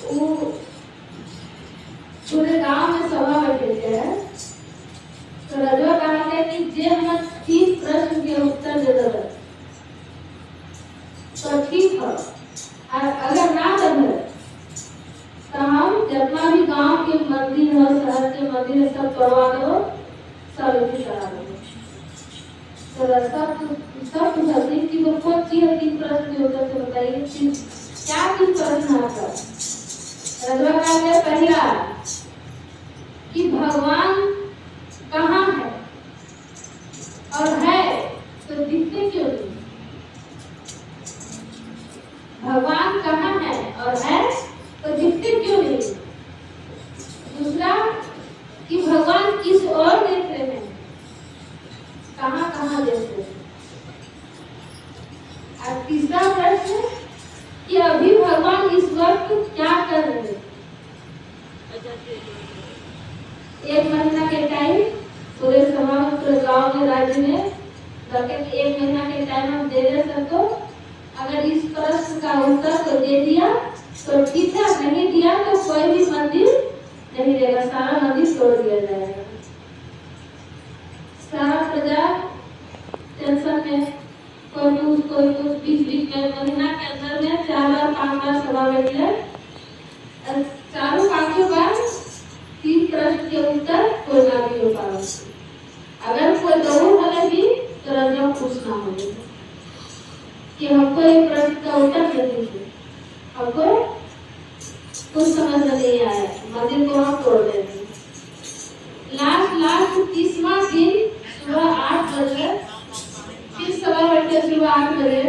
वो पूरे गांव में सभा बैठे थे तो रजवा कहा कि जे हम 3 प्रश्न के उत्तर दे देवे तो ठीक है, और अगर ना देवे तो हम जितना भी गांव के मंदिर है, शहर के मंदिर है, सब करवा दो, सब इकट्ठे करा दो। तो सब पूछती कि वो कौन चीज है 3 प्रश्न के उत्तर से बताइए, क्या 3 प्रश्न है आपका? रजवा कहा पहला कि भगवान कहाँ है और है तो दिखते क्यों नहीं? भगवान कहाँ है और है तो दिखते क्यों नहीं? दूसरा कि भगवान किस ओर देख रहे हैं, कहाँ कहाँ देख रहे हैं? और तीसरा प्रश्न कि अभी भगवान इस वक्त क्या कर रहे हैं? 1 महीना के टाइम पूरे समाज पूरे गांव में राज्य में जाके 1 महीना के टाइम हम दे रहे सबको। अगर इस प्रश्न का उत्तर तो दे दिया तो ठीक है, नहीं दिया तो कोई भी मंदिर नहीं देगा, सारा मंदिर तोड़ दिया जाएगा। सारा प्रजा टेंशन में, कोई कुछ बीच में महीना के अंदर में 4 बार 5 बार सभा बैठे, चारों 5 बार 3 प्रश्न के उत्तर कोई ना भी हो पाए। अगर कोई जरूर हमें भी तो रजवा पूछना होगा कि हमको एक प्रश्न का उत्तर दे दीजिए, हमको कुछ समझ नहीं आया, मंदिर को हम तोड़ देंगे। लास्ट 30वां दिन सुबह 8 बजे फिर सभा बैठे, सुबह 8 बजे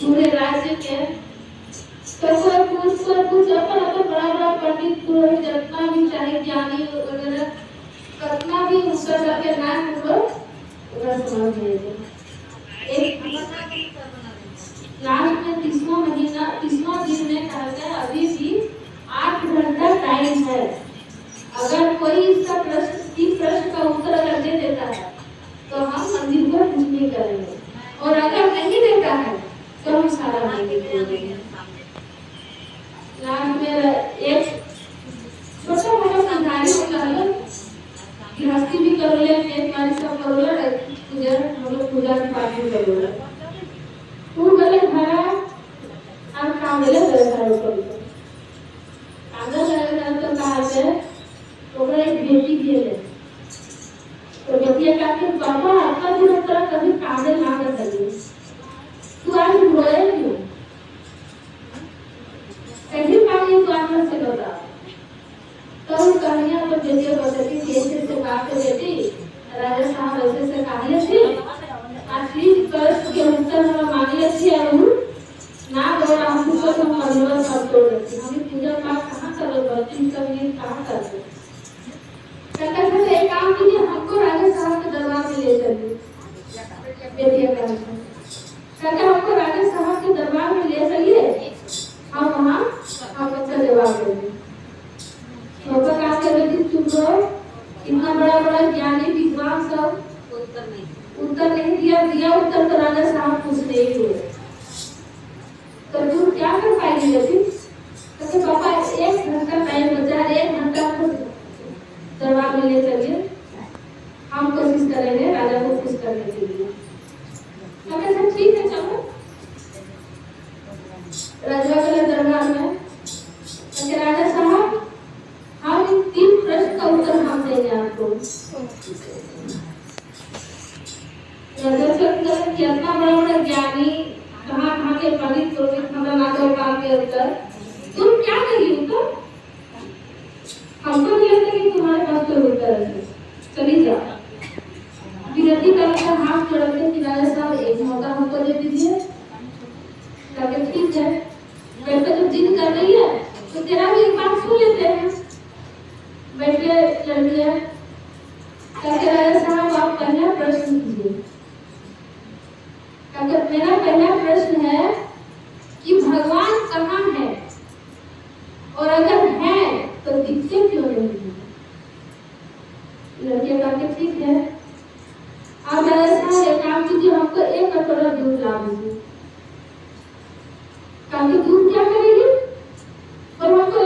पूरे राज्य के तो कुछ अपन बड़ा पंडित पुरोहित जितना भी चाहे ज्ञानी वगैरह कितना भी उत्तर करके ना उधर समझ लेंगे। एक लास्ट में 30वां दिन में कहा गया अभी भी 8 घंटा टाइम है। अगर कोई इसका तीन प्रश्न का उत्तर अगर दे देता है तो हम मंदिर को कुछ नहीं करेंगे, और अगर नहीं देता है तो हम सारा मंदिर तोड़ देंगे। लास्ट में एक छोटा मोटा संधारी होता है, गृहस्थी भी कर ले, हमारी सब कर ले, पूजा हम लोग पूजा की पाठ भी कर ले। तू गले भरा और काम ले गए सारे को आगे लगा तो कहा से तो एक बेटी भी है, तो बेटी का कि पापा आपका जो तरह कभी कागज ना कर सके, तू आज रोए क्यों? कैसे पानी तो आपने से बता तो कहानियां तो बेटी बताती थी, ऐसे से बात बेटी राजा साहब ऐसे से कहानी थी, आखिरी प्रश्न के उत्तर हम मांगे थे और ना दो हमको तो मंदिर सब तोड़ देते, हम पूजा पाठ कहाँ कर बच्ची सब ये कहाँ करते? कहता था एक काम कीजिए, हमको राजा साहब के दरबार में ले चलिए। बेटी कहता हमको राजा साहब के दरबार में ले चलिए, हम वहाँ हम बच्चा जवाब देंगे। तो कहा के बेटी चुप रहो, इतना बड़ा ज्ञानी विद्वान सब उत्तर नहीं दिया उत्तर तो राजा साहब पूछने ही हुए, तो तू क्या कर पाएगी बेटी? तो पापा 1 घंटा टाइम बचा, 1 घंटा दरबार में ले चलिए, हम कोशिश करेंगे राजा को खुश करने के लिए। हम ऐसा ठीक है, चलो राजा के दरबार में राजा साहब हम इन 3 प्रश्न का उत्तर हम देंगे आपको। कितना बड़ा ज्ञानी कहाँ के पंडित पुरोहित काम के उत्तर तुम क्या कही उत्तर? हमको नहीं लगता कि तुम्हारे पास कोई उत्तर है, चली जाओ। विनती करके हाथ जोड़ते कि राजा साहब एक मौका हमको दे दीजिए। ठीक है, बेटा जब जिद कर रही है तो तेरा भी एक बात सुन लेते हैं। बैठे लड़कियां कहते राजा साहब आप पहला प्रश्न कीजिए। अगर मेरा पहला प्रश्न है कि भगवान कहाँ है और अगर है तो दिखते क्यों नहीं? लड़कियां कहते ठीक है, आप राजा साहब एक काम कीजिए, हमको 1 कटोरा दूध ला दीजिए। दूध क्या करेगी और हमको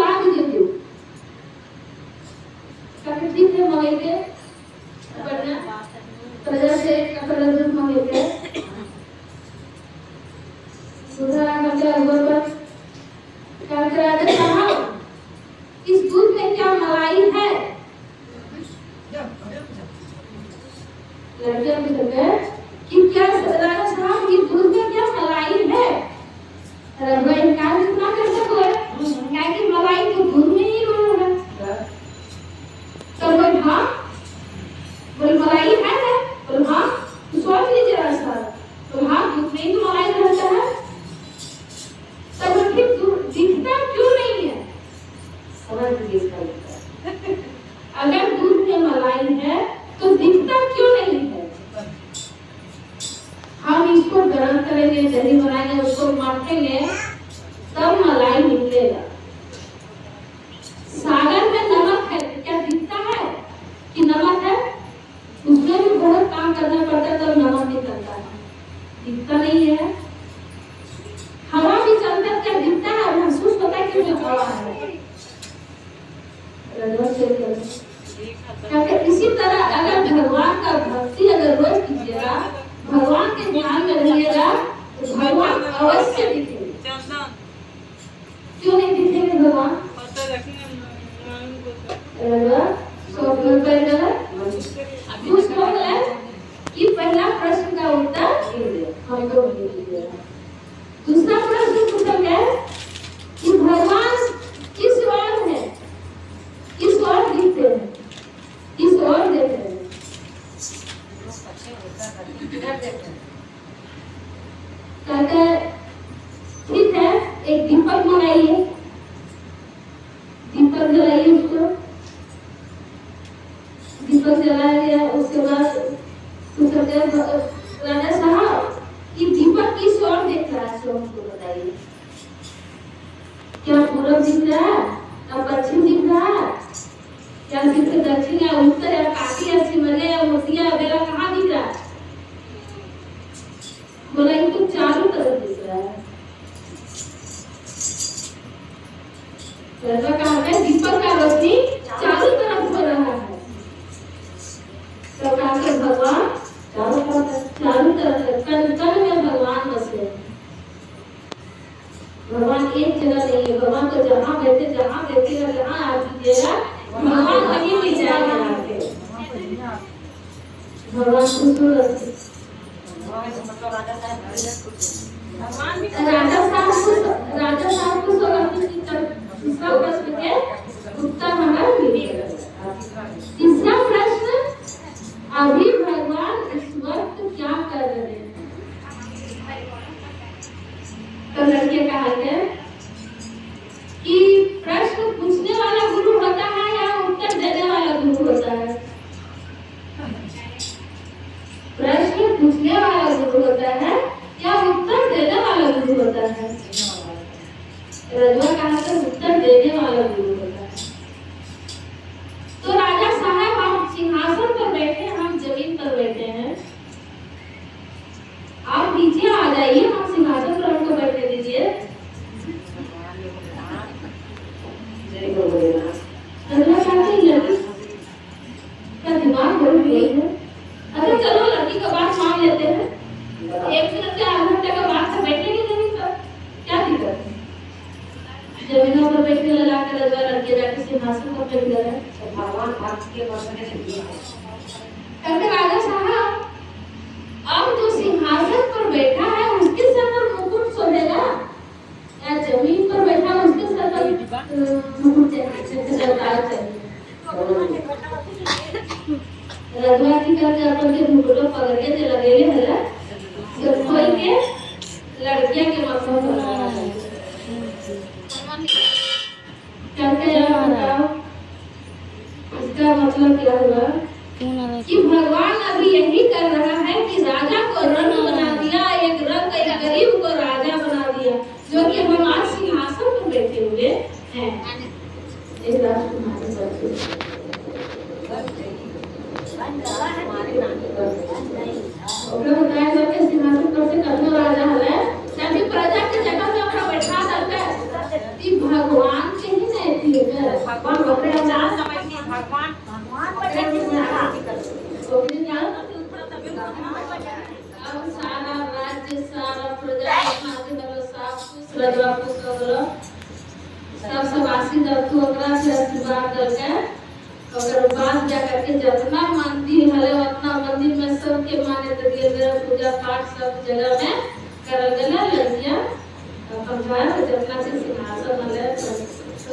क्यों नहीं दिखेंगे भगवान? स्वप्न पर कि पहला प्रश्न का उत्तर हमको नहीं दिया। दूसरा प्रश्न पूछा गया कि भगवान किस ओर है, किस ओर दिखते हैं, किस ओर देखते हैं? कहते ठीक है, एक दीपक बनाइए, दीपक जलाइए, उसको दीपक जलाया गया। उसके बाद राजा साहब कि दीपक किस ओर देख रहा है, हमको बताइए। क्या पूरब दिख रहा है या पश्चिम दिख रहा है, या सिर्फ दक्षिण या उत्तर या काशी या सिमरिया या मोतिया या बेला कहाँ दिख रहा है? बोला ये तो चारों तरफ दिख रहा है। राजा कहा है दीपक का रोशनी चारों तरफ हो रहा है। प्रकाश के भगवान चारों तरफ कण कण में भगवान बसे। भगवान एक जगह नहीं है, भगवान तो जहाँ बैठे जहाँ आ दीजिएगा भगवान वहीं दिख जाएगा। भगवान खूबसूरत राजा साहब को दूसरा प्रश्न के उत्तर हमें मिलेगा। तीसरा प्रश्न, अभी भगवान इस वक्त क्या कर रहे हैं? तो लड़के कहा है कि प्रश्न पूछने वाला गुरु होता है या उत्तर देने वाला गुरु होता है? प्रश्न पूछने वाला गुरु होता है या उत्तर देने वाला गुरु होता है? रजवा कहा था उत्तर देने वाला गुरु होता है। तो राजा साहब आप सिंहासन पर बैठे, हम जमीन पर बैठे हैं। आप नीचे आ जाइए, हम सिंहासन पर हमको बैठने दीजिए। रजवा कहा था लड़की का दिमाग बहुत तेज है। अच्छा चलो लड़की का बात मान लेते हैं, 1 मिनट या आधा घंटे का बात से बैठेंगे जमीन पर, क्या दिक्कत है? जमीनों पर बैठने लगा कर रजवा लड़के जाके सिंहासन पर बैठ गए। भगवान भक्त के वचन से दिया कहते राजा साहब अब जो सिंहासन पर बैठा है उसके सर पर मुकुट शोभेगा या जमीन पर बैठा है उसके सर पर मुकुट चाहिए? रजवा की करके अपन के मुकुट पकड़ के दे लगे है जब कोई के लड़कियां के मसला बनाना है। कहते हैं इसका मतलब क्या हुआ कि भगवान अभी यही कर रहा है कि राजा को रंग बना दिया, एक रंग एक गरीब को राजा बना दिया, जो कि हम आज सिंहासन पर बैठे हुए हैं। एक राजकुमारी बताया जाके सिंहासन पर से कभी राजा है तभी प्रजा की जगह में अपना बैठा जाता है कि भगवान के ही नहीं थी भगवान अपने चार समय की भगवान अब सारा राज्य सारा प्रजा सब वासी दत्तू ओकरा से आशीर्वाद करके अगर बात जा करके जितना मंदिर हले उतना मंदिर में सबके माने तो दिए पूजा पाठ सब जगह में करल गया। लड़कियां अपन जितना से सिंहासन हले तो